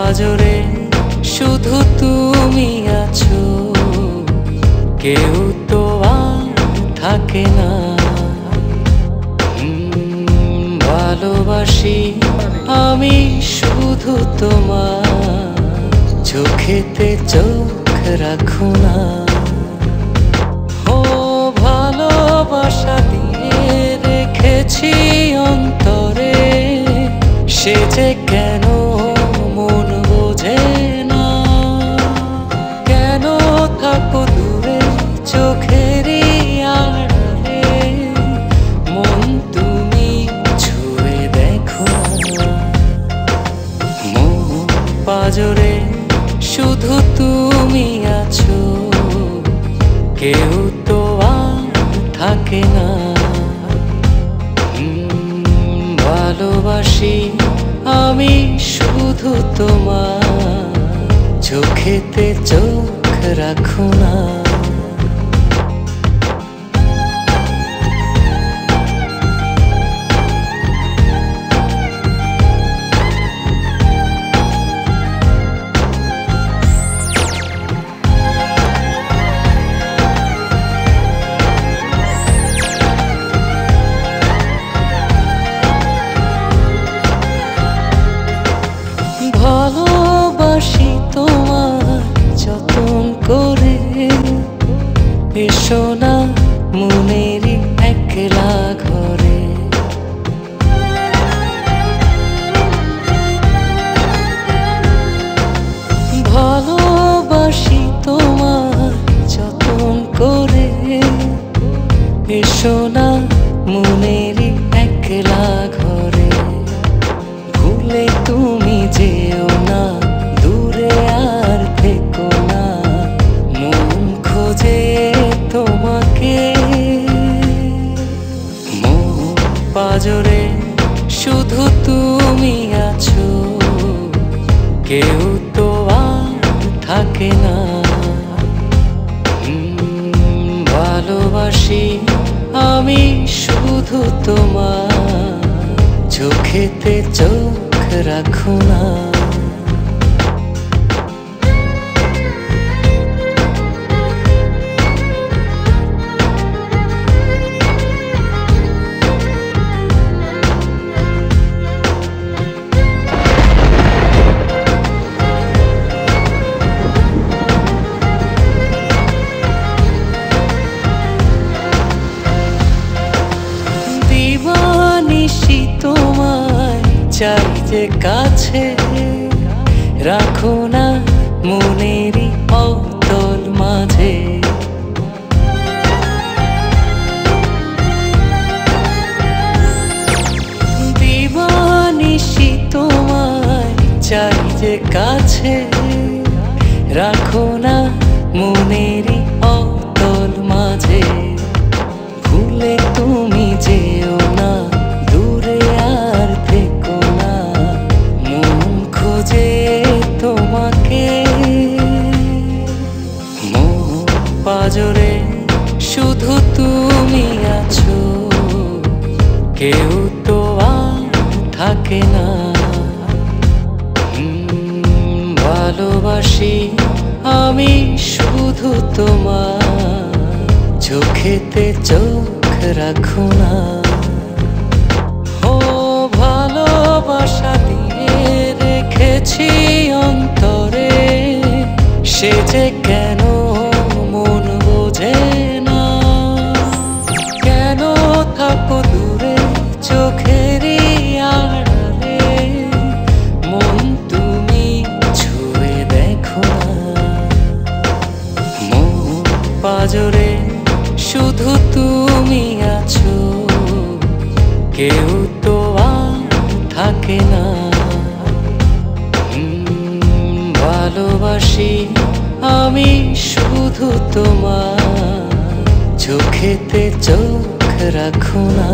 পাজরে শুধু তুমি আছো, কেউ তো আর থাকে না। ভালোবাসি আমি শুধু তোমার, চোখেতে চোখ রাখো না। ও ভালোবাসা দিয়ে রেখেছি অন্তরে, সে যে কেন মন বোঝে না। কেন থাকো দূরে চোখেরই আড়ালে, মন তুমি ছুঁয়ে দেখো। মন পাজরে শুধু তুমি আছো, কেউ তো আর থাকে না। ভালোবাসি আমি শুধু তোমার, চোখেতে চোখ রাখো না। ভালোবাসি তোমার যতন করে, এসো না মনেরই একলা ঘরে। ভালোবাসি তোমার যতন করে, এসো না মনেরই একলা ঘরে। ভুলে তুমি যেও না, দূরে আর থেকো না, মন খোঁজে তোমাকে। মন পাজরে শুধু তুমি আছো, কেউ তো আর থাকে না। ভালোবাসি আমি শুধু তোমার, চোখেতে চোখ রাখো না। দিবানিশি তোমায় চাই যে কাছে, রাখো না মনেরই অতল মাঝে। দিবানিশি তোমায় চাই যে কাছে, রাখো না মনেরই অতল মাঝে। ভুলে তুমি যেও না, দূরে আর থেকো না, মন খোঁজে তোমাকে। মন পাজরে শুধু তুমি আছো, কেউ তো আর থাকে না। ভালোবাসি আমি শুধু তোমার, চোখেতে চোখ রাখো না। ও ভালোবাসা দিয়ে রেখেছি অন্তরে, সে যে কেন মন বোঝে না। কেন থাকো দূরে চোখেরই আড়ালে, মন তুমি ছুঁয়ে দেখো না। মন পাজরে শুধু তুমি আছো, কেউ তো আর থাকে না। ভালোবাসি আমি শুধু তোমার, চোখেতে চোখ রাখো না।